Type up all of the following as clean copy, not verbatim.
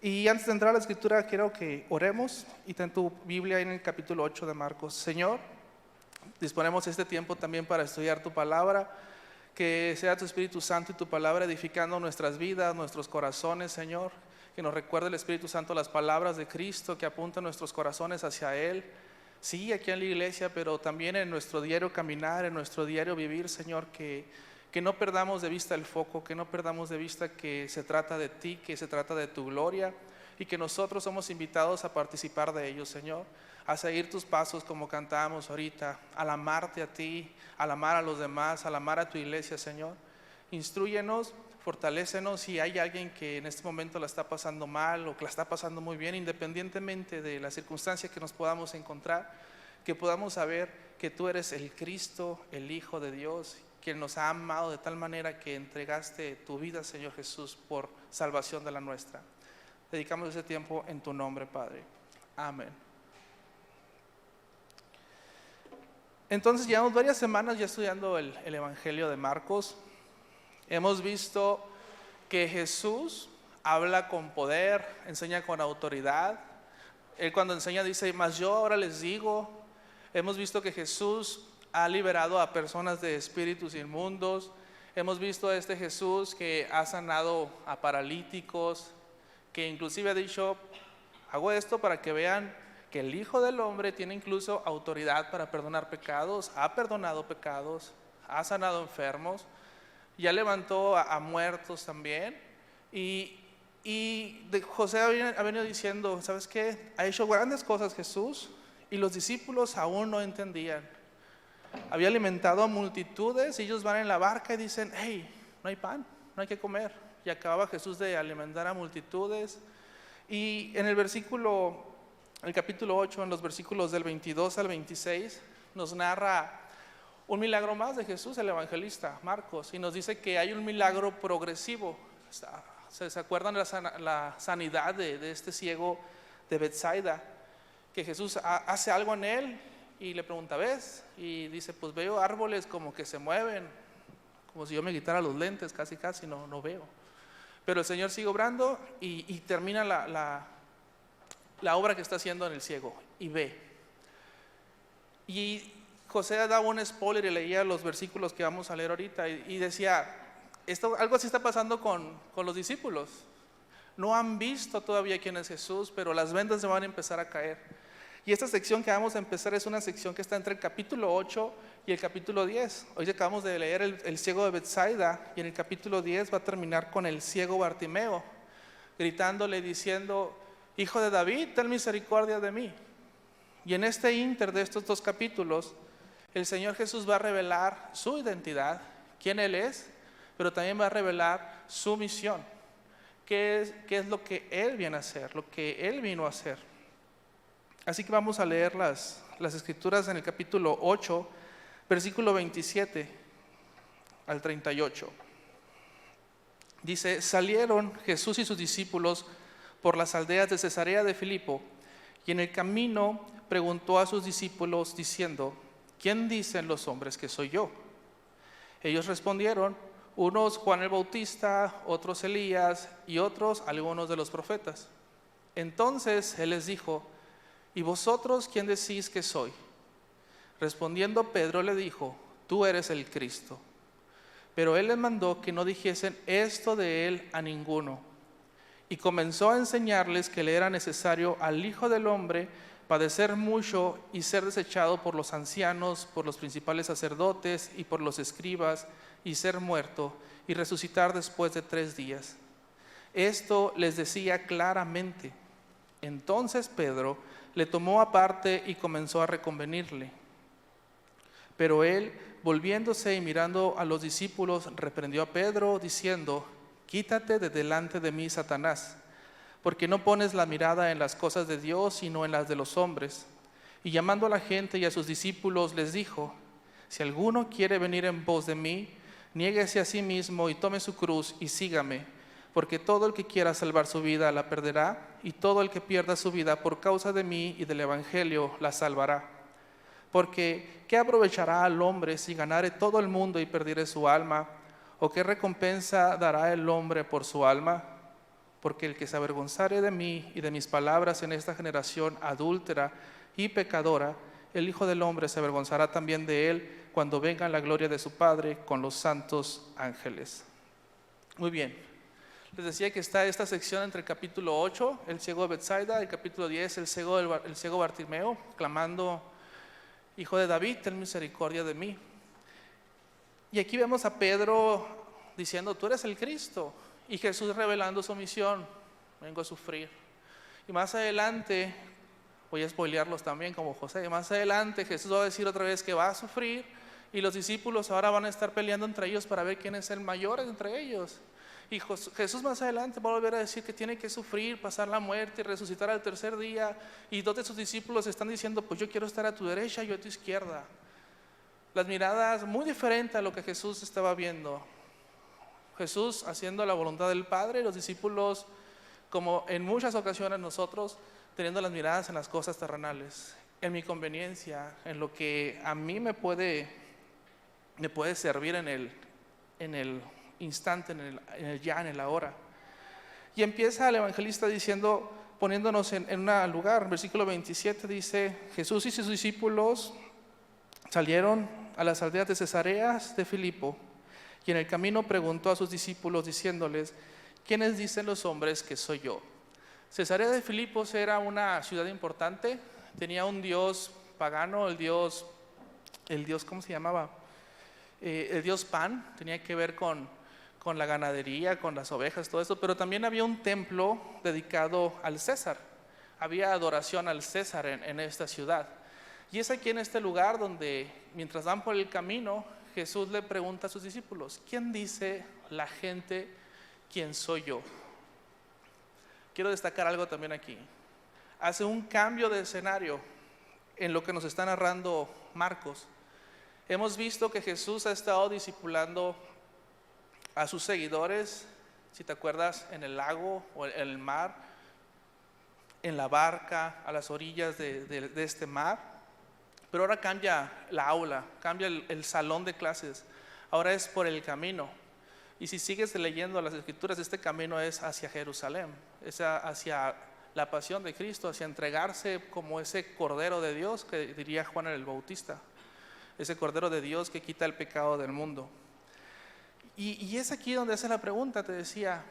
Y antes de entrar a la escritura, quiero que oremos y ten tu Biblia en el capítulo 8 de Marcos. Señor, disponemos este tiempo también para estudiar tu palabra, que sea tu Espíritu Santo y tu palabra edificando nuestras vidas, nuestros corazones, Señor. Que nos recuerde el Espíritu Santo las palabras de Cristo, que apuntan nuestros corazones hacia Él. Sí, aquí en la iglesia, pero también en nuestro diario caminar, en nuestro diario vivir, Señor, que no perdamos de vista el foco, que no perdamos de vista que se trata de ti, que se trata de tu gloria y que nosotros somos invitados a participar de ello, Señor, a seguir tus pasos como cantábamos ahorita, al amarte a ti, al amar a los demás, al amar a tu iglesia, Señor. Instrúyenos, fortalécenos. Si hay alguien que en este momento la está pasando mal o que la está pasando muy bien, independientemente de la circunstancia que nos podamos encontrar, que podamos saber que tú eres el Cristo, el Hijo de Dios, quien nos ha amado de tal manera que entregaste tu vida, Señor Jesús, por salvación de la nuestra. Dedicamos ese tiempo en tu nombre, Padre. Amén. Entonces llevamos varias semanas ya estudiando el Evangelio de Marcos. Hemos visto que Jesús habla con poder, enseña con autoridad. Él cuando enseña dice, mas yo ahora les digo. Hemos visto que Jesús ha liberado a personas de espíritus inmundos. Hemos visto a este Jesús que ha sanado a paralíticos, que inclusive ha dicho, hago esto para que vean que el Hijo del Hombre tiene incluso autoridad para perdonar pecados, ha perdonado pecados, ha sanado enfermos, ya levantó a muertos también. Y José ha venido diciendo, ¿sabes qué? Ha hecho grandes cosas Jesús y los discípulos aún no entendían. Había alimentado a multitudes y ellos van en la barca y dicen, hey, no hay pan, no hay que comer. Y acababa Jesús de alimentar a multitudes. Y en el capítulo 8, en los versículos del 22 al 26, nos narra un milagro más de Jesús, el evangelista Marcos, y nos dice que hay un milagro progresivo. ¿Se acuerdan de la sanidad de este ciego de Betsaida? Que Jesús hace algo en él y le pregunta, ¿ves? Y dice, pues veo árboles como que se mueven, como si yo me quitara los lentes, casi no veo. Pero el Señor sigue obrando y termina la obra que está haciendo en el ciego y ve. Y José daba un spoiler y leía los versículos que vamos a leer ahorita y decía, algo así está pasando con los discípulos. No han visto todavía quién es Jesús, pero las vendas se van a empezar a caer. Y esta sección que vamos a empezar es una sección que está entre el capítulo 8 y el capítulo 10. Hoy acabamos de leer el ciego de Betsaida y en el capítulo 10 va a terminar con el ciego Bartimeo, gritándole, diciendo, Hijo de David, ten misericordia de mí. Y en este ínter de estos dos capítulos, el Señor Jesús va a revelar su identidad, quién Él es, pero también va a revelar su misión, qué es lo que Él viene a hacer, lo que Él vino a hacer. Así que vamos a leer las escrituras en el capítulo 8, versículo 27 al 38. Dice, salieron Jesús y sus discípulos por las aldeas de Cesarea de Filipo, y en el camino preguntó a sus discípulos diciendo, ¿quién dicen los hombres que soy yo? Ellos respondieron, unos Juan el Bautista, otros Elías y otros algunos de los profetas. Entonces Él les dijo, ¿y vosotros quién decís que soy? Respondiendo Pedro le dijo, tú eres el Cristo. Pero Él les mandó que no dijesen esto de Él a ninguno. Y comenzó a enseñarles que le era necesario al Hijo del Hombre padecer mucho y ser desechado por los ancianos, por los principales sacerdotes y por los escribas, y ser muerto y resucitar después de 3 días. Esto les decía claramente. Entonces Pedro le tomó aparte y comenzó a reconvenirle. Pero él, volviéndose y mirando a los discípulos, reprendió a Pedro, diciendo, quítate de delante de mí, Satanás, porque no pones la mirada en las cosas de Dios, sino en las de los hombres. Y llamando a la gente y a sus discípulos, les dijo, si alguno quiere venir en pos de mí, niéguese a sí mismo y tome su cruz y sígame. Porque todo el que quiera salvar su vida la perderá, y todo el que pierda su vida por causa de mí y del Evangelio la salvará. Porque ¿qué aprovechará al hombre si ganare todo el mundo y perdiere su alma? ¿O qué recompensa dará el hombre por su alma? porque el que se avergonzare de mí y de mis palabras en esta generación adúltera y pecadora, el Hijo del Hombre se avergonzará también de él cuando venga en la gloria de su Padre con los santos ángeles. Muy bien, les decía que está esta sección entre el capítulo 8, el ciego de Betsaida, el capítulo 10, el ciego Bartimeo, clamando: Hijo de David, ten misericordia de mí. Y aquí vemos a Pedro diciendo: tú eres el Cristo. Y Jesús revelando su misión: vengo a sufrir. Y más adelante, voy a spoilearlos también como José, más adelante Jesús va a decir otra vez que va a sufrir, y los discípulos ahora van a estar peleando entre ellos para ver quién es el mayor entre ellos. Y Jesús más adelante va a volver a decir que tiene que sufrir, pasar la muerte y resucitar al tercer día. Y dos de sus discípulos están diciendo: pues yo quiero estar a tu derecha, yo a tu izquierda. Las miradas muy diferentes a lo que Jesús estaba viendo. Jesús haciendo la voluntad del Padre, y los discípulos, como en muchas ocasiones nosotros, teniendo las miradas en las cosas terrenales, en mi conveniencia, en lo que a mí me puede servir en el instante, en el ya, en el ahora. Y empieza el evangelista diciendo, poniéndonos en un lugar. Versículo 27 dice: Jesús y sus discípulos salieron a las aldeas de Cesarea de Filipo, y en el camino preguntó a sus discípulos diciéndoles: ¿quiénes dicen los hombres que soy yo? Cesarea de Filipos era una ciudad importante, tenía un dios pagano, el dios, ¿cómo se llamaba? El dios Pan, tenía que ver con la ganadería, con las ovejas, todo eso, pero también había un templo dedicado al César, había adoración al César en esta ciudad. Y es aquí en este lugar donde, mientras van por el camino, Jesús le pregunta a sus discípulos: ¿quién dice la gente quién soy yo? Quiero destacar algo también aquí. Hace un cambio de escenario en lo que nos está narrando Marcos. Hemos visto que Jesús ha estado discipulando a sus seguidores, si te acuerdas, en el lago o en el mar, en la barca, a las orillas de este mar. Pero ahora cambia la aula, cambia el salón de clases. Ahora es por el camino. Y si sigues leyendo las escrituras, este camino es hacia Jerusalén, es hacia la pasión de Cristo, hacia entregarse como ese Cordero de Dios que diría Juan el Bautista, ese Cordero de Dios que quita el pecado del mundo. Y es aquí donde hace la pregunta, te decía: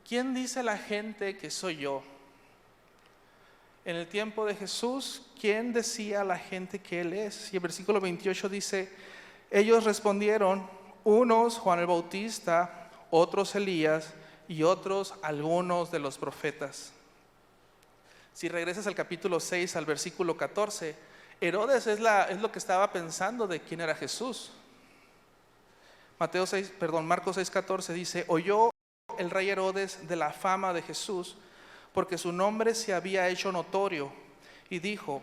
¿quién dice la gente que soy yo? En el tiempo de Jesús, ¿quién decía a la gente que Él es? Y el versículo 28 dice: ellos respondieron, unos Juan el Bautista, otros Elías y otros algunos de los profetas. Si regresas al capítulo 6, al versículo 14, Herodes es lo que estaba pensando de quién era Jesús. Marcos 6:14 dice: oyó el rey Herodes de la fama de Jesús, porque su nombre se había hecho notorio, y dijo: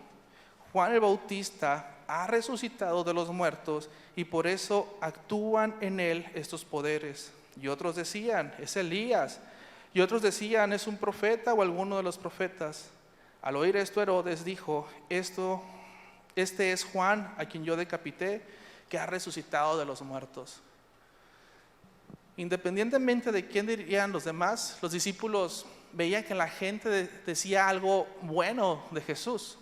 Juan el Bautista ha resucitado de los muertos, y por eso actúan en él estos poderes. Y otros decían: es Elías. Y otros decían: es un profeta o alguno de los profetas. Al oír esto, Herodes dijo: este es Juan, a quien yo decapité, que ha resucitado de los muertos. Independientemente de quién dirían los demás, los discípulos veían que la gente decía algo bueno de Jesús.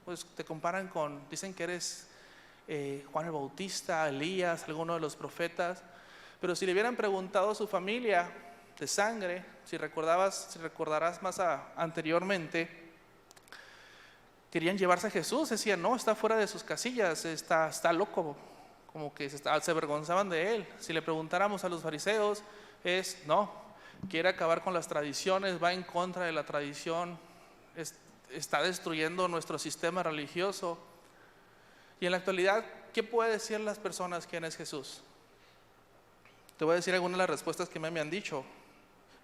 Pues te comparan dicen que eres Juan el Bautista, Elías, alguno de los profetas. Pero si le hubieran preguntado a su familia de sangre, si recordarás más anteriormente, querían llevarse a Jesús, decían: no, está fuera de sus casillas, está loco, como que se avergonzaban de él. Si le preguntáramos a los fariseos, no, quiere acabar con las tradiciones, va en contra de la tradición, está destruyendo nuestro sistema religioso. Y en la actualidad, ¿qué puede decir las personas quién es Jesús? Te voy a decir algunas de las respuestas que me han dicho.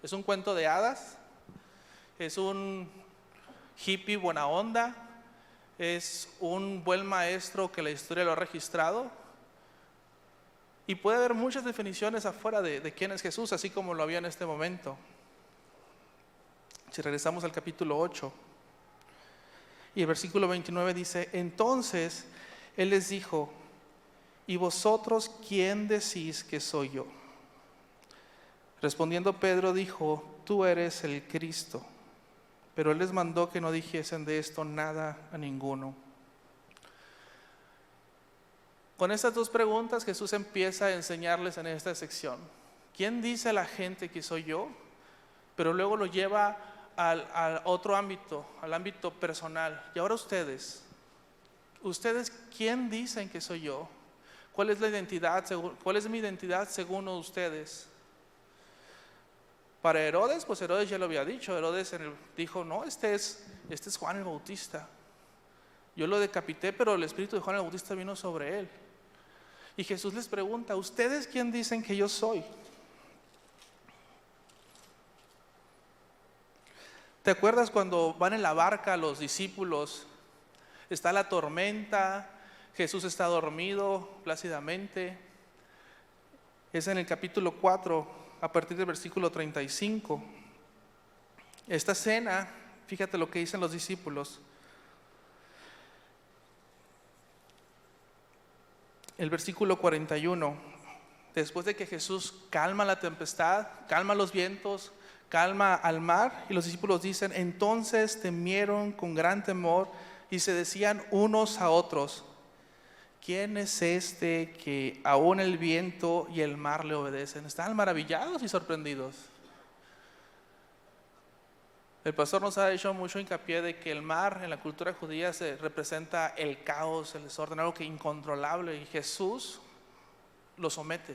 ¿Es un cuento de hadas? ¿Es un hippie buena onda? ¿Es un buen maestro que la historia lo ha registrado? Y puede haber muchas definiciones afuera de quién es Jesús, así como lo había en este momento. Si regresamos al capítulo 8, y el versículo 29 dice: entonces Él les dijo: ¿y vosotros quién decís que soy yo? Respondiendo Pedro dijo: tú eres el Cristo. Pero él les mandó que no dijesen de esto nada a ninguno. Con estas dos preguntas Jesús empieza a enseñarles en esta sección. ¿Quién dice la gente que soy yo? Pero luego lo lleva al otro ámbito, al ámbito personal. Y ahora ustedes, ¿quién dicen que soy yo? ¿Cuál es la identidad? ¿Cuál es mi identidad según ustedes? Para Herodes, pues Herodes ya lo había dicho. Herodes dijo, no, este es Juan el Bautista. Yo lo decapité, pero el espíritu de Juan el Bautista vino sobre él. Y Jesús les pregunta, ¿ustedes quién dicen que yo soy? ¿Te acuerdas cuando van en la barca los discípulos? Está la tormenta, Jesús está dormido plácidamente. Es en el capítulo 4, a partir del versículo 35. Esta cena, fíjate lo que dicen los discípulos. El versículo 41, después de que Jesús calma la tempestad, calma los vientos, calma al mar, y los discípulos dicen, entonces temieron con gran temor y se decían unos a otros, ¿quién es este que aún el viento y el mar le obedecen? Estaban maravillados y sorprendidos. El pastor nos ha hecho mucho hincapié de que el mar en la cultura judía se representa el caos, el desorden, algo que incontrolable, y Jesús lo somete.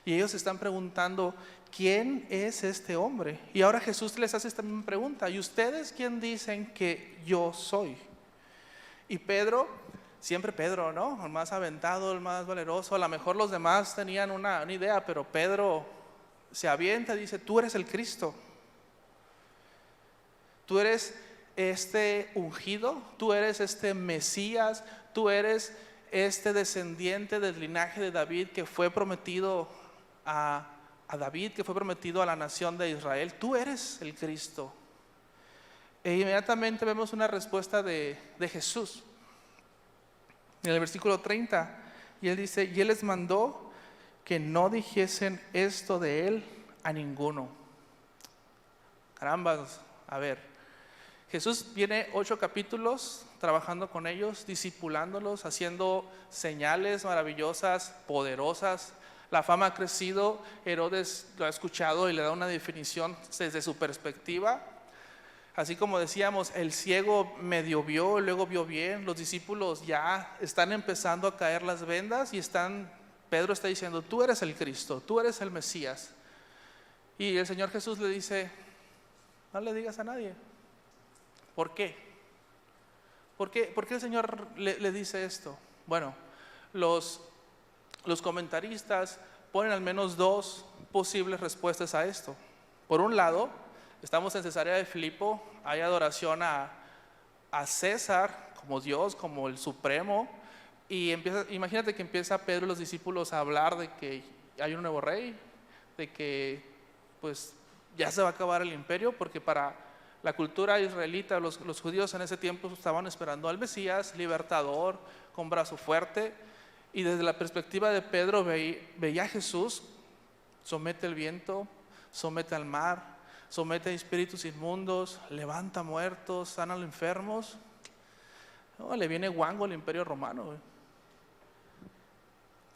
Y ellos se están preguntando, ¿quién es este hombre? Y ahora Jesús les hace esta misma pregunta, ¿y ustedes quién dicen que yo soy? Y Pedro, siempre Pedro, ¿no? El más aventado, el más valeroso, a lo mejor los demás tenían una idea, pero Pedro se avienta y dice, tú eres el Cristo. Tú eres este ungido, tú eres este Mesías, tú eres este descendiente del linaje de David que fue prometido a David, que fue prometido a la nación de Israel. Tú eres el Cristo. E inmediatamente vemos una respuesta de Jesús. En el versículo 30, y él dice, y él les mandó que no dijesen esto de él a ninguno. Caramba, a ver. Jesús viene 8 capítulos trabajando con ellos, discipulándolos, haciendo señales maravillosas, poderosas. La fama ha crecido, Herodes lo ha escuchado y le da una definición desde su perspectiva. Así como decíamos, el ciego medio vio, luego vio bien. Los discípulos ya están empezando a caer las vendas y Pedro está diciendo, tú eres el Cristo, tú eres el Mesías. Y el Señor Jesús le dice, no le digas a nadie. ¿Por qué? ¿Por qué el Señor le dice esto? Bueno, los comentaristas ponen al menos dos posibles respuestas a esto. Por un lado, estamos en Cesarea de Filipo, hay adoración a César como Dios, como el Supremo, y imagínate que empieza Pedro y los discípulos a hablar de que hay un nuevo rey, de que pues ya se va a acabar el imperio, porque para la cultura israelita, los judíos en ese tiempo estaban esperando al Mesías, libertador, con brazo fuerte, y desde la perspectiva de Pedro veía a Jesús, somete el viento, somete al mar, somete a espíritus inmundos, levanta muertos, sana a los enfermos. No, le viene guango al imperio romano.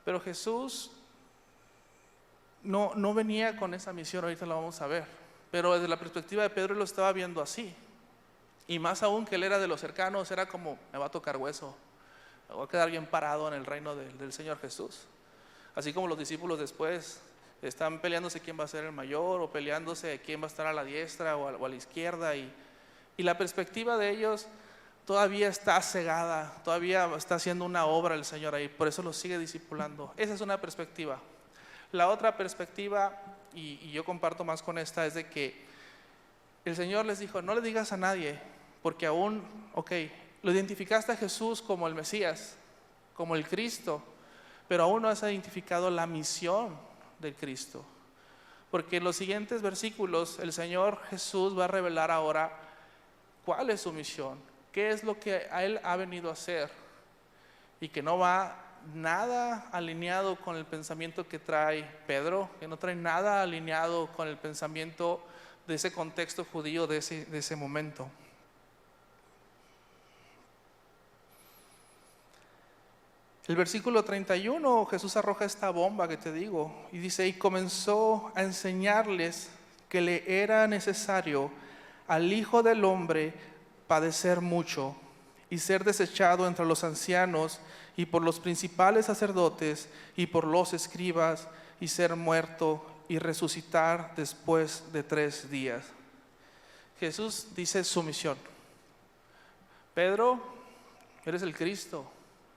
Pero Jesús no venía con esa misión, ahorita lo vamos a ver. Pero desde la perspectiva de Pedro él lo estaba viendo así. Y más aún que él era de los cercanos, era como, me va a tocar hueso, me voy a quedar bien parado en el reino del Señor Jesús. Así como los discípulos después están peleándose quién va a ser el mayor, o peleándose quién va a estar a la diestra o a la izquierda. Y la perspectiva de ellos todavía está cegada, todavía está haciendo una obra el Señor ahí, por eso los sigue discipulando. Esa es una perspectiva. La otra perspectiva, y yo comparto más con esta, es de que el Señor les dijo, no le digas a nadie, porque aún, lo identificaste a Jesús como el Mesías, como el Cristo, pero aún no has identificado la misión del Cristo. Porque en los siguientes versículos el Señor Jesús va a revelar ahora cuál es su misión, qué es lo que a Él ha venido a hacer, y que no va nada alineado con el pensamiento que trae Pedro, que no trae nada alineado con el pensamiento de ese contexto judío de ese momento. El versículo 31, Jesús arroja esta bomba que te digo y dice, y comenzó a enseñarles que le era necesario al Hijo del Hombre padecer mucho y ser desechado entre los ancianos y por los principales sacerdotes y por los escribas y ser muerto y resucitar después de 3 días. Jesús dice su misión: Pedro, eres el Cristo,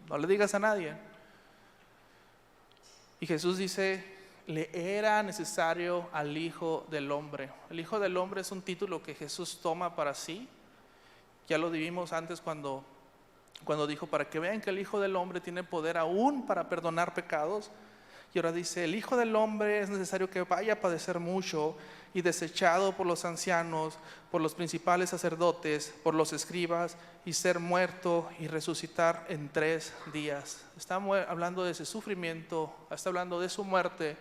no le digas a nadie. Y Jesús dice, le era necesario al Hijo del Hombre. El Hijo del Hombre es un título que Jesús toma para sí. Ya lo vimos antes cuando dijo, para que vean que el Hijo del Hombre tiene poder aún para perdonar pecados. Y ahora dice, el Hijo del Hombre es necesario que vaya a padecer mucho y desechado por los ancianos, por los principales sacerdotes, por los escribas, y ser muerto y resucitar en 3 días. Está hablando de ese sufrimiento, está hablando de su muerte,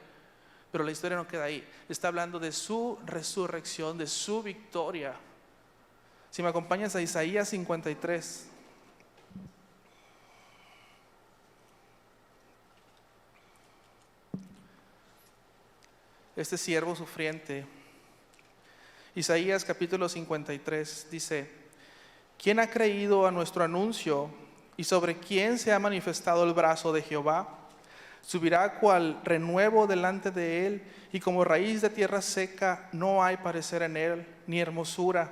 pero la historia no queda ahí. Está hablando de su resurrección, de su victoria. Si me acompañas a Isaías 53. Este siervo sufriente. Isaías capítulo 53 dice, ¿quién ha creído a nuestro anuncio y sobre quién se ha manifestado el brazo de Jehová? Subirá cual renuevo delante de él y como raíz de tierra seca no hay parecer en él ni hermosura.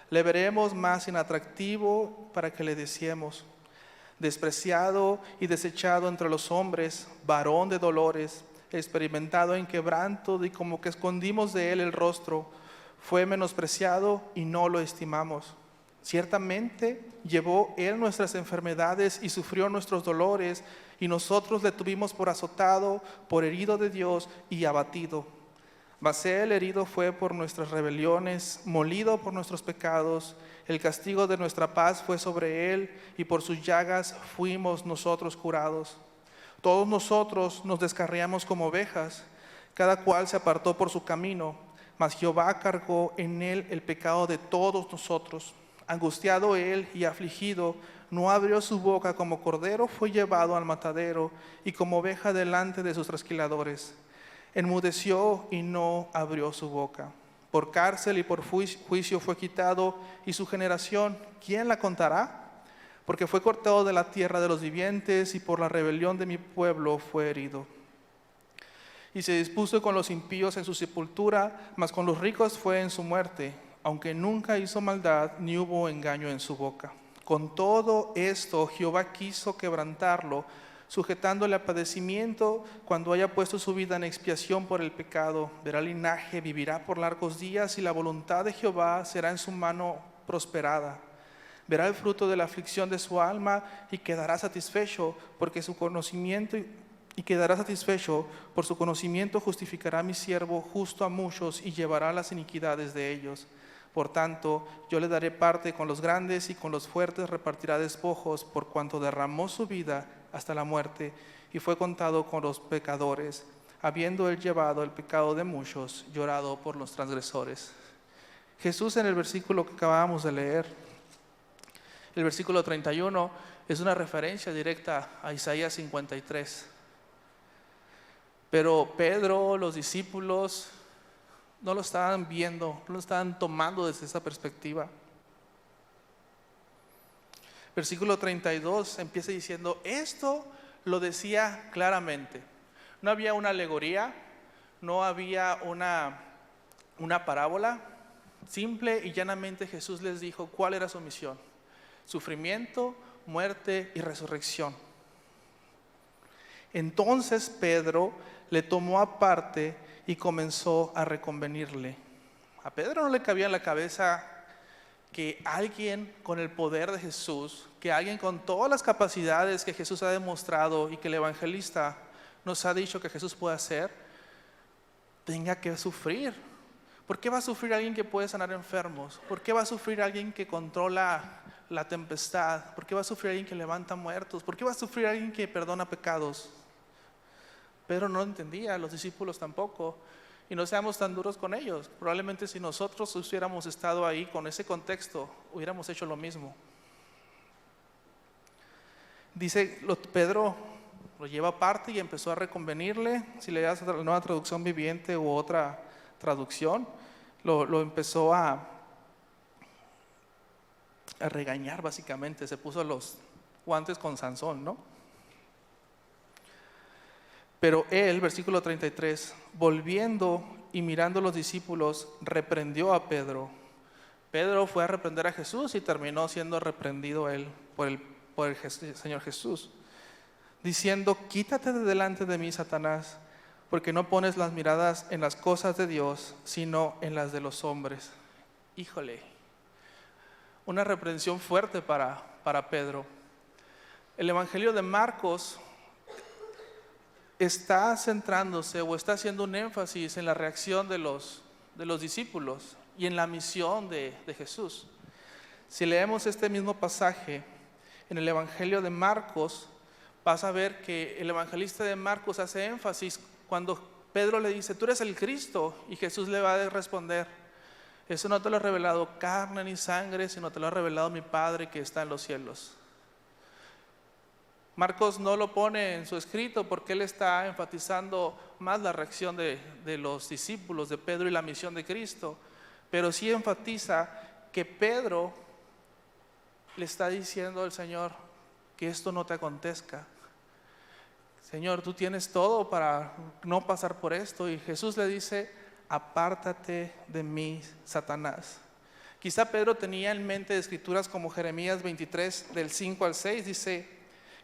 Le veremos más inatractivo para que le deseemos. Despreciado y desechado entre los hombres, varón de dolores, experimentado en quebranto y como que escondimos de él el rostro, fue menospreciado y no lo estimamos. Ciertamente llevó él nuestras enfermedades y sufrió nuestros dolores, y nosotros le tuvimos por azotado, por herido de Dios y abatido. Mas él herido fue por nuestras rebeliones, molido por nuestros pecados. El castigo de nuestra paz fue sobre él, y por sus llagas fuimos nosotros curados. Todos nosotros nos descarriamos como ovejas, cada cual se apartó por su camino, mas Jehová cargó en él el pecado de todos nosotros. Angustiado él y afligido, no abrió su boca, como cordero fue llevado al matadero, y como oveja delante de sus trasquiladores. Enmudeció y no abrió su boca. Por cárcel y por juicio fue quitado, y su generación, ¿quién la contará? Porque fue cortado de la tierra de los vivientes, y por la rebelión de mi pueblo fue herido. Y se dispuso con los impíos en su sepultura, mas con los ricos fue en su muerte, aunque nunca hizo maldad, ni hubo engaño en su boca. Con todo esto Jehová quiso quebrantarlo, sujetándole a padecimiento. Cuando haya puesto su vida en expiación por el pecado, verá linaje, vivirá por largos días, y la voluntad de Jehová será en su mano prosperada. Verá el fruto de la aflicción de su alma y quedará satisfecho, porque su conocimiento por su conocimiento justificará a mi siervo justo a muchos y llevará las iniquidades de ellos. Por tanto, yo le daré parte con los grandes y con los fuertes repartirá despojos, por cuanto derramó su vida hasta la muerte y fue contado con los pecadores, habiendo él llevado el pecado de muchos, llorado por los transgresores. Jesús, en el versículo que acabamos de leer, el versículo 31, es una referencia directa a Isaías 53. Pero Pedro, los discípulos, no lo estaban viendo, no lo estaban tomando desde esa perspectiva. Versículo 32 empieza diciendo, esto lo decía claramente. No había una alegoría, no había una parábola. Simple y llanamente Jesús les dijo cuál era su misión: sufrimiento, muerte y resurrección. Entonces Pedro le tomó aparte y comenzó a reconvenirle. A Pedro no le cabía en la cabeza que alguien con el poder de Jesús, que alguien con todas las capacidades que Jesús ha demostrado y que el evangelista nos ha dicho que Jesús puede hacer, tenga que sufrir. ¿Por qué va a sufrir alguien que puede sanar enfermos? ¿Por qué va a sufrir alguien que controla la tempestad? ¿Por qué va a sufrir alguien que levanta muertos? ¿Por qué va a sufrir alguien que perdona pecados? Pedro no lo entendía, los discípulos tampoco. y no seamos tan duros con ellos. Probablemente si nosotros hubiéramos estado ahí con ese contexto, hubiéramos hecho lo mismo. Dice, Pedro lo lleva aparte y empezó a reconvenirle. Si le das la Nueva Traducción Viviente u otra traducción, lo empezó a regañar básicamente. Se puso los guantes con Sansón, ¿no? Pero él, versículo 33, volviendo y mirando a los discípulos, reprendió a Pedro. Pedro fue a reprender a Jesús y terminó siendo reprendido él por el Señor Jesús, diciendo, quítate de delante de mí, Satanás, porque no pones las miradas en las cosas de Dios, sino en las de los hombres. Híjole, una reprensión fuerte para Pedro. El Evangelio de Marcos está centrándose o está haciendo un énfasis en la reacción de los discípulos y en la misión de Jesús. Si leemos este mismo pasaje en el Evangelio de Marcos, vas a ver que el evangelista de Marcos hace énfasis cuando Pedro le dice, tú eres el Cristo, y Jesús le va a responder, eso no te lo ha revelado carne ni sangre, sino te lo ha revelado mi Padre que está en los cielos. Marcos no lo pone en su escrito porque él está enfatizando más la reacción de los discípulos de Pedro y la misión de Cristo, pero sí enfatiza que Pedro le está diciendo al Señor que esto no te acontezca. Señor, tú tienes todo para no pasar por esto. Y Jesús le dice, apártate de mí, Satanás. Quizá Pedro tenía en mente escrituras como Jeremías 23 del 5 al 6, dice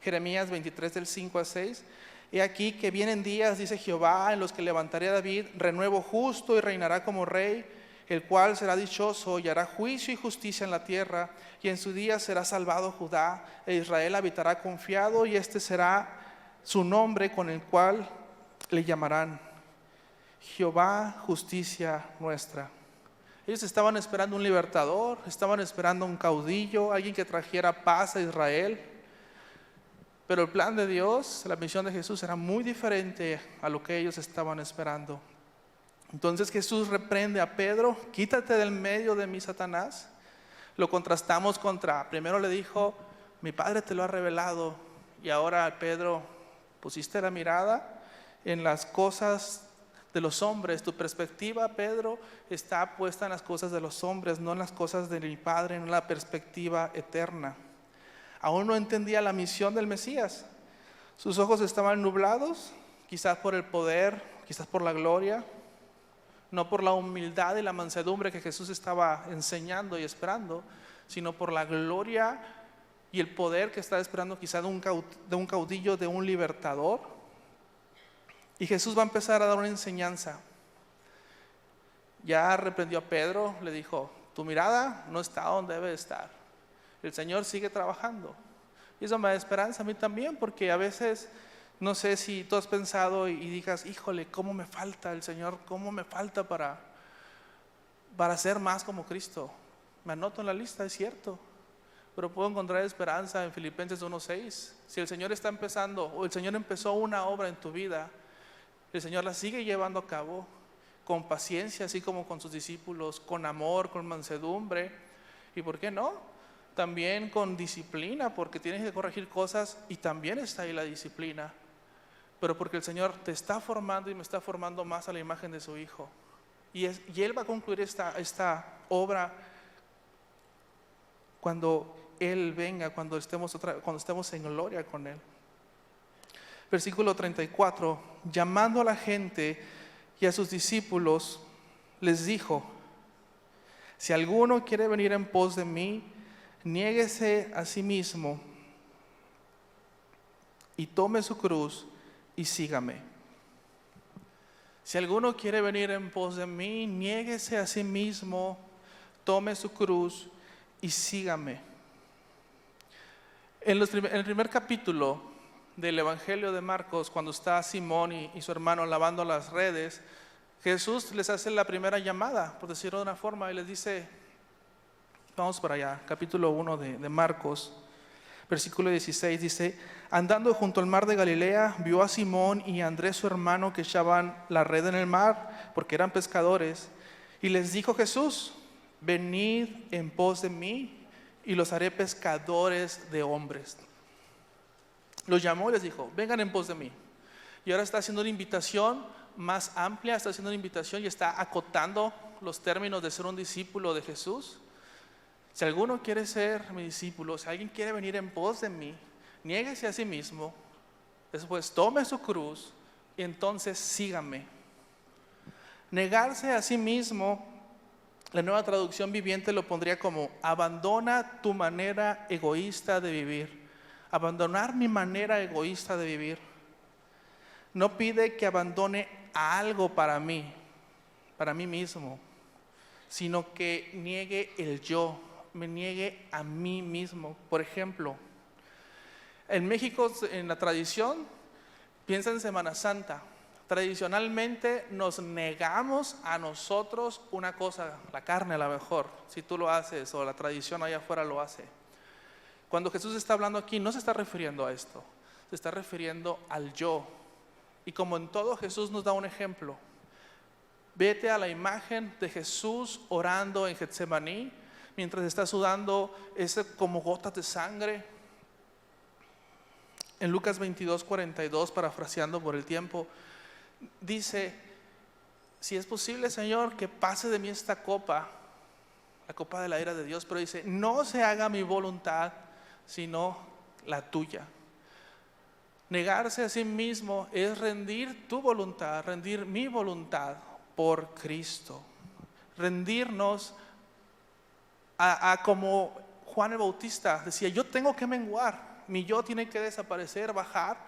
Jeremías 23 del 5 al 6, he aquí que vienen días, dice Jehová, en los que levantaré a David renuevo justo y reinará como rey, el cual será dichoso y hará juicio y justicia en la tierra, y en su día será salvado Judá, e Israel habitará confiado, y este será su nombre con el cual le llamarán Jehová, justicia nuestra. Ellos estaban esperando un libertador, estaban esperando un caudillo, alguien que trajera paz a Israel. Pero el plan de Dios, la misión de Jesús era muy diferente a lo que ellos estaban esperando. Entonces Jesús reprende a Pedro, quítate del medio de mí, Satanás. Lo contrastamos contra, primero le dijo, mi Padre te lo ha revelado, y ahora Pedro, pusiste la mirada en las cosas de los hombres. Tu perspectiva, Pedro, está puesta en las cosas de los hombres, no en las cosas de mi Padre, en la perspectiva eterna. Aún no entendía la misión del Mesías. Sus ojos estaban nublados, quizás por el poder, quizás por la gloria, no por la humildad y la mansedumbre que Jesús estaba enseñando y esperando, sino por la gloria y el poder que estaba esperando quizás de un caudillo, de un libertador. Y Jesús va a empezar a dar una enseñanza. Ya reprendió a Pedro, le dijo, tu mirada no está donde debe estar. El Señor sigue trabajando. Y eso me da esperanza a mí también, porque a veces, no sé si tú has pensado y digas, híjole, ¿cómo me falta el Señor? ¿Cómo me falta para ser más como Cristo? Me anoto en la lista, es cierto, pero puedo encontrar esperanza en Filipenses 1:6. Si el Señor está empezando, o el Señor empezó una obra en tu vida, el Señor la sigue llevando a cabo con paciencia, así como con sus discípulos, con amor, con mansedumbre, y ¿por qué no? También con disciplina, porque tienes que corregir cosas y también está ahí la disciplina, pero porque el Señor te está formando y me está formando más a la imagen de su Hijo, y Él va a concluir esta obra cuando Él venga, cuando estemos en gloria con Él. Versículo 34, llamando a la gente y a sus discípulos, les dijo, si alguno quiere venir en pos de mí, niéguese a sí mismo y tome su cruz y sígame. Si alguno quiere venir en pos de mí, niéguese a sí mismo, tome su cruz y sígame. En el primer capítulo del Evangelio de Marcos, cuando está Simón y su hermano lavando las redes, Jesús les hace la primera llamada, por decirlo de una forma, y les dice, vamos para allá, capítulo 1 de Marcos, Versículo 16 dice: andando junto al mar de Galilea, vio a Simón y a Andrés su hermano que echaban la red en el mar, porque eran pescadores. Y les dijo Jesús: venid en pos de mí, y los haré pescadores de hombres. Los llamó y les dijo: vengan en pos de mí. Y ahora está haciendo una invitación más amplia, está haciendo una invitación y está acotando los términos de ser un discípulo de Jesús. Si alguno quiere ser mi discípulo, si alguien quiere venir en pos de mí, niéguese a sí mismo, después tome su cruz y entonces sígame. Negarse a sí mismo, la Nueva Traducción Viviente lo pondría como: abandona tu manera egoísta de vivir. Abandonar mi manera egoísta de vivir. No pide que abandone algo para mí mismo, sino que niegue el yo, me niegue a mí mismo. Por ejemplo, en México, en la tradición, piensa en Semana Santa. Tradicionalmente nos negamos a nosotros una cosa, la carne a lo mejor, si tú lo haces o la tradición allá afuera lo hace. Cuando Jesús está hablando aquí, no se está refiriendo a esto, se está refiriendo al yo. Y como en todo, Jesús nos da un ejemplo. Vete a la imagen de Jesús orando en Getsemaní, mientras está sudando ese como gotas de sangre. En Lucas 22:42, parafraseando por el tiempo, dice: si es posible, Señor, que pase de mí esta copa, la copa de la ira de Dios, pero dice: no se haga mi voluntad, sino la tuya. Negarse a sí mismo es rendir tu voluntad, rendir mi voluntad por Cristo. Rendirnos a como Juan el Bautista decía: yo tengo que menguar, mi yo tiene que desaparecer, bajar,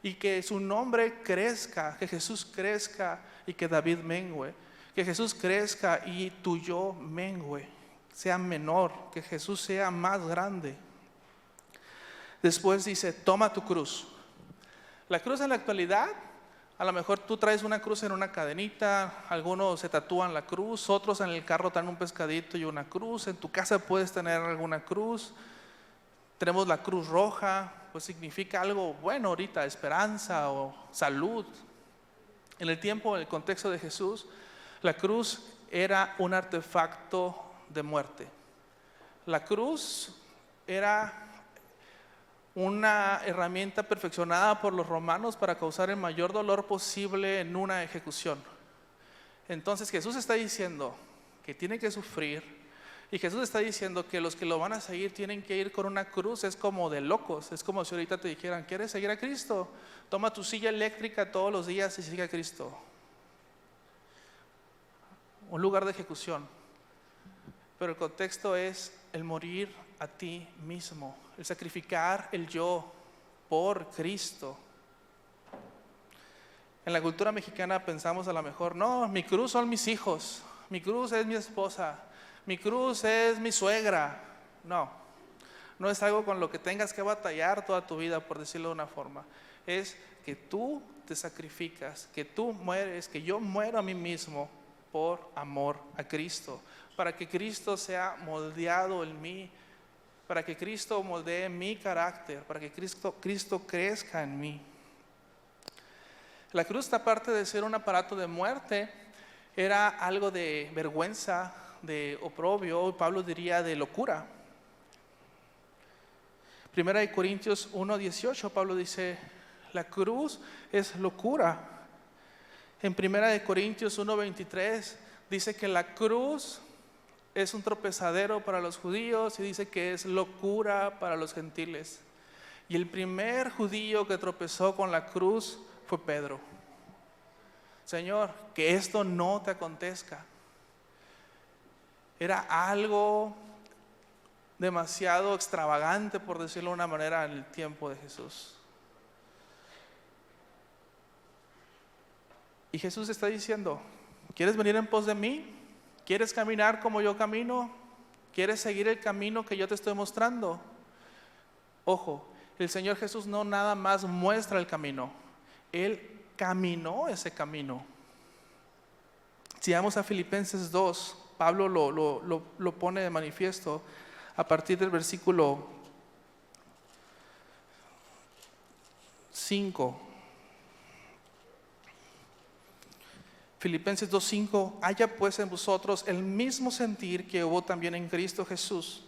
y que su nombre crezca, que Jesús crezca y que David mengue, que Jesús crezca y tu yo mengue, sea menor, que Jesús sea más grande. Después dice: toma tu cruz. La cruz en la actualidad, a lo mejor tú traes una cruz en una cadenita, algunos se tatúan la cruz, otros en el carro traen un pescadito y una cruz, en tu casa puedes tener alguna cruz. Tenemos la cruz roja, pues significa algo bueno ahorita, esperanza o salud. En el tiempo, en el contexto de Jesús, la cruz era un artefacto de muerte. La cruz era una herramienta perfeccionada por los romanos para causar el mayor dolor posible en una ejecución. Entonces Jesús está diciendo que tiene que sufrir, y Jesús está diciendo que los que lo van a seguir tienen que ir con una cruz. Es como de locos, es como si ahorita te dijeran: ¿quieres seguir a Cristo? Toma tu silla eléctrica todos los días y sigue a Cristo. Un lugar de ejecución. Pero el contexto es el morir a ti mismo, el sacrificar el yo por Cristo. En la cultura mexicana pensamos a lo mejor: no, mi cruz son mis hijos, mi cruz es mi esposa, mi cruz es mi suegra. No es algo con lo que tengas que batallar toda tu vida, por decirlo de una forma. Es que tú te sacrificas, que tú mueres, que yo muero a mí mismo por amor a Cristo, para que Cristo sea moldeado en mí, para que Cristo moldee mi carácter, para que Cristo crezca en mí. La cruz, aparte de ser un aparato de muerte, era algo de vergüenza, de oprobio, Pablo diría de locura. Primera de Corintios 1:18, Pablo dice: la cruz es locura. En Primera de Corintios 1:23 dice que la cruz es un tropezadero para los judíos y dice que es locura para los gentiles. Y el primer judío que tropezó con la cruz fue Pedro. Señor, que esto no te acontezca. Era algo demasiado extravagante, por decirlo de una manera, en el tiempo de Jesús. Y Jesús está diciendo: ¿quieres venir en pos de mí? ¿Quieres caminar como yo camino? ¿Quieres seguir el camino que yo te estoy mostrando? Ojo, el Señor Jesús no nada más muestra el camino, Él caminó ese camino. Si vamos a Filipenses 2, Pablo lo pone de manifiesto a partir del versículo 5. Filipenses 2:5, haya pues en vosotros el mismo sentir que hubo también en Cristo Jesús,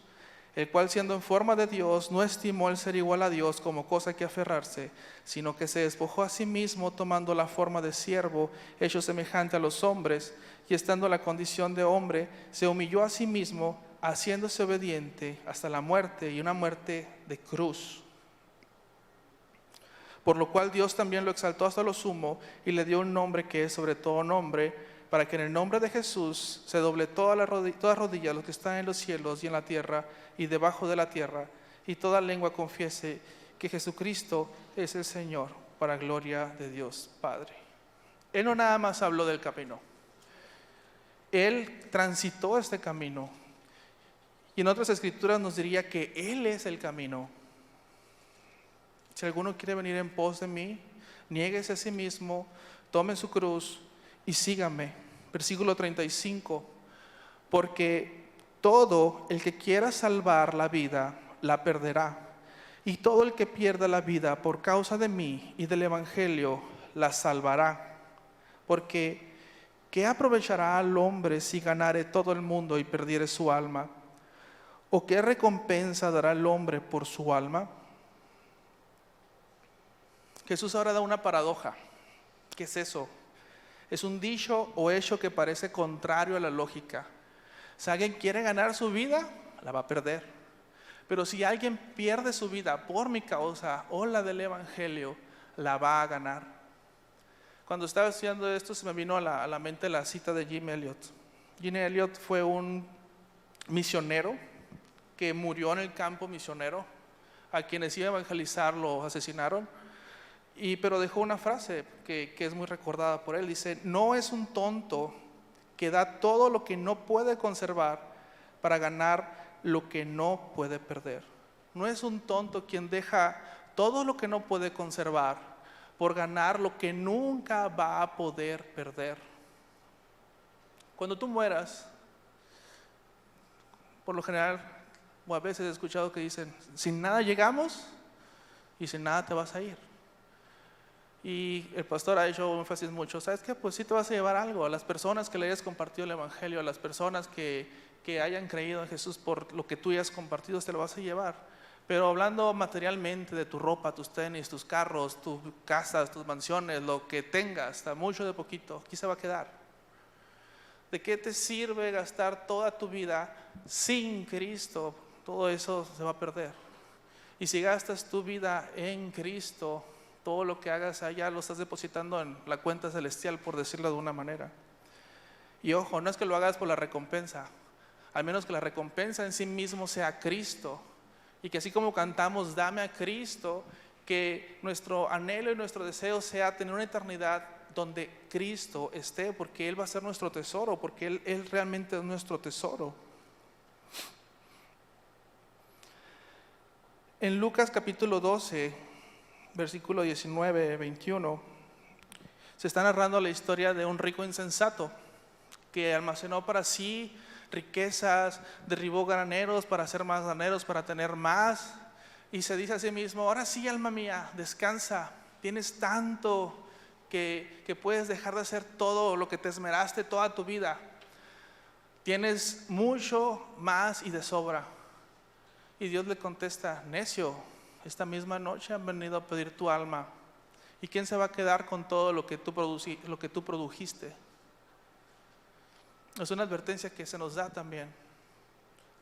el cual siendo en forma de Dios, no estimó el ser igual a Dios como cosa que aferrarse, sino que se despojó a sí mismo, tomando la forma de siervo, hecho semejante a los hombres, y estando en la condición de hombre, se humilló a sí mismo, haciéndose obediente hasta la muerte, y una muerte de cruz. Por lo cual Dios también lo exaltó hasta lo sumo y le dio un nombre que es sobre todo nombre, para que en el nombre de Jesús se doble toda rodilla, los que están en los cielos y en la tierra y debajo de la tierra, y toda lengua confiese que Jesucristo es el Señor, para gloria de Dios Padre. Él no nada más habló del camino, Él transitó este camino. Y en otras escrituras nos diría que Él es el camino. Si alguno quiere venir en pos de mí, niéguese a sí mismo, tome su cruz y sígame. Versículo 35. Porque todo el que quiera salvar la vida, la perderá. Y todo el que pierda la vida por causa de mí y del evangelio, la salvará. Porque ¿qué aprovechará al hombre si ganare todo el mundo y perdiere su alma? ¿O qué recompensa dará el hombre por su alma? Jesús ahora da una paradoja. ¿Qué es eso? Es un dicho o hecho que parece contrario a la lógica. Si alguien quiere ganar su vida, la va a perder. Pero si alguien pierde su vida por mi causa o la del evangelio, la va a ganar. Cuando estaba estudiando esto, se me vino a la mente la cita de Jim Elliot. Jim Elliot fue un misionero que murió en el campo misionero. A quienes iba a evangelizar lo asesinaron. Pero dejó una frase que es muy recordada por él. Dice, no es un tonto que da todo lo que no puede conservar para ganar lo que no puede perder. No es un tonto quien deja todo lo que no puede conservar por ganar lo que nunca va a poder perder. Cuando tú mueras, por lo general, o a veces he escuchado que dicen, sin nada llegamos y sin nada te vas a ir. Y el pastor ha hecho énfasis mucho, ¿sabes qué? Pues sí te vas a llevar algo. A las personas que le hayas compartido el evangelio, a las personas que hayan creído en Jesús por lo que tú hayas compartido, te lo vas a llevar. Pero hablando materialmente de tu ropa, tus tenis, tus carros, tus casas, tus mansiones, lo que tengas, está mucho de poquito, aquí se va a quedar. ¿De qué te sirve gastar toda tu vida sin Cristo? Todo eso se va a perder. Y si gastas tu vida en Cristo, todo lo que hagas allá lo estás depositando en la cuenta celestial, por decirlo de una manera. Y ojo, no es que lo hagas por la recompensa, al menos que la recompensa en sí mismo sea Cristo. Y que así como cantamos, dame a Cristo, que nuestro anhelo y nuestro deseo sea tener una eternidad donde Cristo esté, porque Él va a ser nuestro tesoro, porque Él realmente es nuestro tesoro. En Lucas capítulo 12, versículo 19, 21, se está narrando la historia de un rico insensato que almacenó para sí riquezas, derribó graneros para hacer más graneros, para tener más, y se dice a sí mismo, ahora sí, alma mía, descansa, tienes tanto que puedes dejar de hacer todo lo que te esmeraste toda tu vida, tienes mucho más y de sobra. Y Dios le contesta, necio, esta misma noche han venido a pedir tu alma. ¿Y quién se va a quedar con todo lo que tú produjiste? Es una advertencia que se nos da también.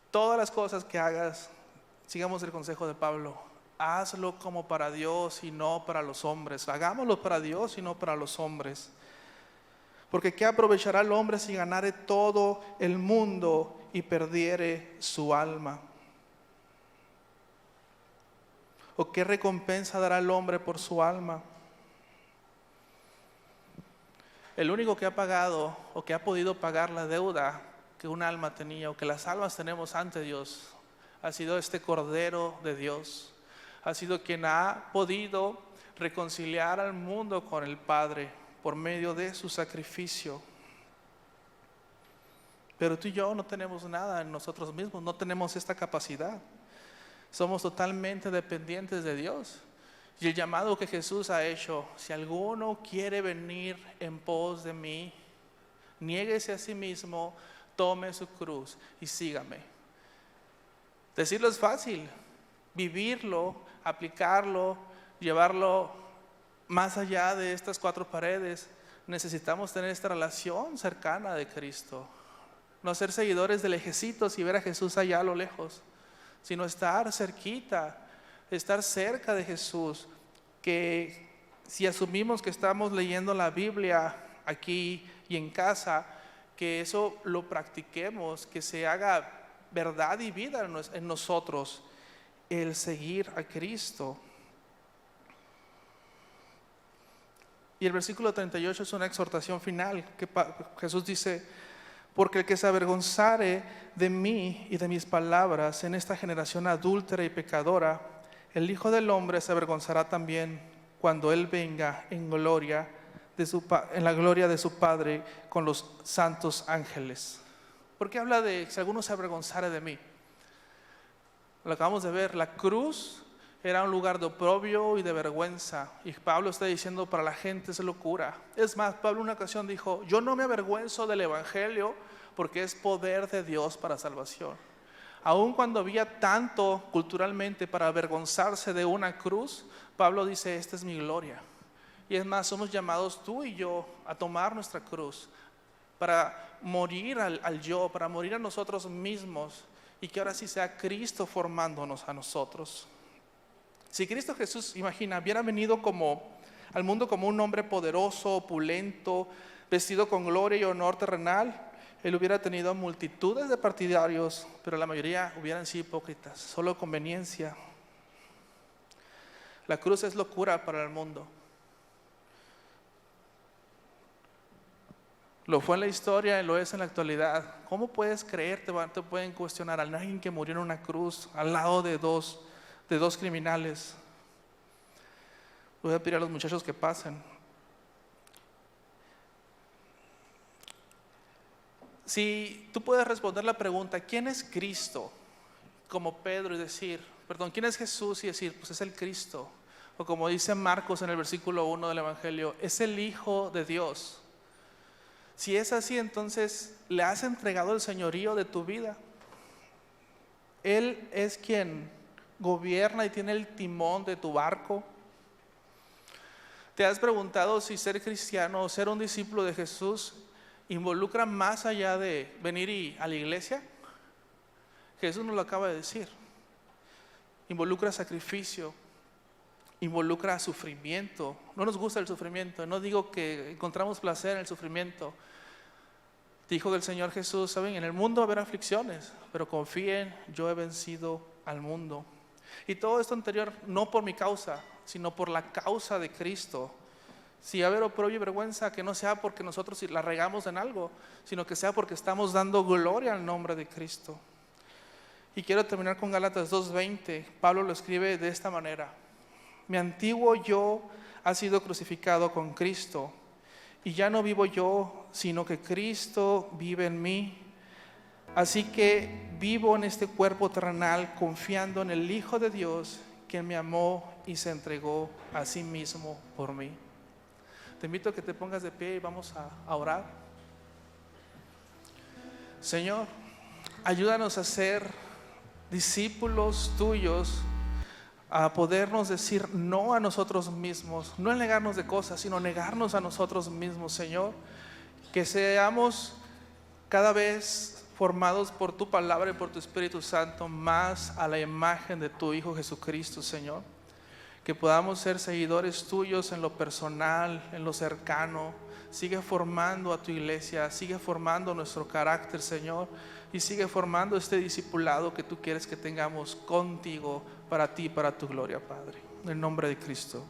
Todas las cosas que hagas, sigamos el consejo de Pablo, hazlo como para Dios y no para los hombres. Hagámoslo para Dios y no para los hombres. Porque ¿qué aprovechará el hombre si ganare todo el mundo y perdiere su alma? ¿O qué recompensa dará el hombre por su alma? El único que ha pagado o que ha podido pagar la deuda que un alma tenía o que las almas tenemos ante Dios ha sido este Cordero de Dios. Ha sido quien ha podido reconciliar al mundo con el Padre por medio de su sacrificio. Pero tú y yo no tenemos nada en nosotros mismos, no tenemos esta capacidad. Somos totalmente dependientes de Dios. Y el llamado que Jesús ha hecho: si alguno quiere venir en pos de mí, niéguese a sí mismo, tome su cruz y sígame. Decirlo es fácil, vivirlo, aplicarlo, llevarlo más allá de estas cuatro paredes. Necesitamos tener esta relación cercana de Cristo. No ser seguidores de lejecitos y ver a Jesús allá a lo lejos, sino estar cerquita, estar cerca de Jesús. Que si asumimos que estamos leyendo la Biblia aquí y en casa, que eso lo practiquemos, que se haga verdad y vida en nosotros, el seguir a Cristo. Y el versículo 38 es una exhortación final, que Jesús dice: porque el que se avergonzare de mí y de mis palabras en esta generación adúltera y pecadora, el Hijo del Hombre se avergonzará también cuando Él venga en la gloria de su Padre con los santos ángeles. ¿Por qué habla de si alguno se avergonzare de mí? Lo acabamos de ver, la cruz era un lugar de oprobio y de vergüenza. Y Pablo está diciendo: para la gente es locura. Es más, Pablo en una ocasión dijo: yo no me avergüenzo del evangelio porque es poder de Dios para salvación. Aun cuando había tanto culturalmente para avergonzarse de una cruz, Pablo dice: esta es mi gloria. Y es más, somos llamados tú y yo a tomar nuestra cruz, para morir al yo, para morir a nosotros mismos, y que ahora sí sea Cristo formándonos a nosotros. Si Cristo Jesús, imagina, hubiera venido al mundo como un hombre poderoso, opulento, vestido con gloria y honor terrenal, Él hubiera tenido multitudes de partidarios, pero la mayoría hubieran sido hipócritas, solo conveniencia. La cruz es locura para el mundo. Lo fue en la historia y lo es en la actualidad. ¿Cómo puedes creer? Te pueden cuestionar a alguien que murió en una cruz al lado de dos criminales. Voy a pedir a los muchachos que pasen. Si tú puedes responder la pregunta: ¿quién es Cristo? Como Pedro, y decir, ¿quién es Jesús? Y decir, pues es el Cristo. O como dice Marcos en el versículo 1 del Evangelio, es el Hijo de Dios. Si es así, entonces le has entregado el señorío de tu vida. Él es quien gobierna y tiene el timón de tu barco. ¿Te has preguntado si ser cristiano o ser un discípulo de Jesús involucra más allá de venir a la iglesia? Jesús nos lo acaba de decir. Involucra sacrificio, involucra sufrimiento. No nos gusta el sufrimiento. No digo que encontramos placer en el sufrimiento. Dijo el Señor Jesús: saben, en el mundo habrá aflicciones, pero confíen, yo he vencido al mundo. Y todo esto anterior no por mi causa, sino por la causa de Cristo. Si va a haber oprobio y vergüenza, que no sea porque nosotros la regamos en algo, sino que sea porque estamos dando gloria al nombre de Cristo. Y quiero terminar con Gálatas 2:20. Pablo lo escribe de esta manera: mi antiguo yo ha sido crucificado con Cristo, y ya no vivo yo, sino que Cristo vive en mí. Así que vivo en este cuerpo terrenal confiando en el Hijo de Dios, quien me amó y se entregó a sí mismo por mí. Te invito a que te pongas de pie y vamos a orar. Señor, ayúdanos a ser discípulos tuyos, a podernos decir no a nosotros mismos, no en negarnos de cosas, sino negarnos a nosotros mismos, Señor. Que seamos cada vez formados por tu palabra y por tu Espíritu Santo más a la imagen de tu Hijo Jesucristo, Señor. Que podamos ser seguidores tuyos en lo personal, en lo cercano. Sigue formando a tu iglesia, sigue formando nuestro carácter, Señor, y sigue formando este discipulado que tú quieres que tengamos contigo, para ti, para tu gloria, Padre. En el nombre de Cristo.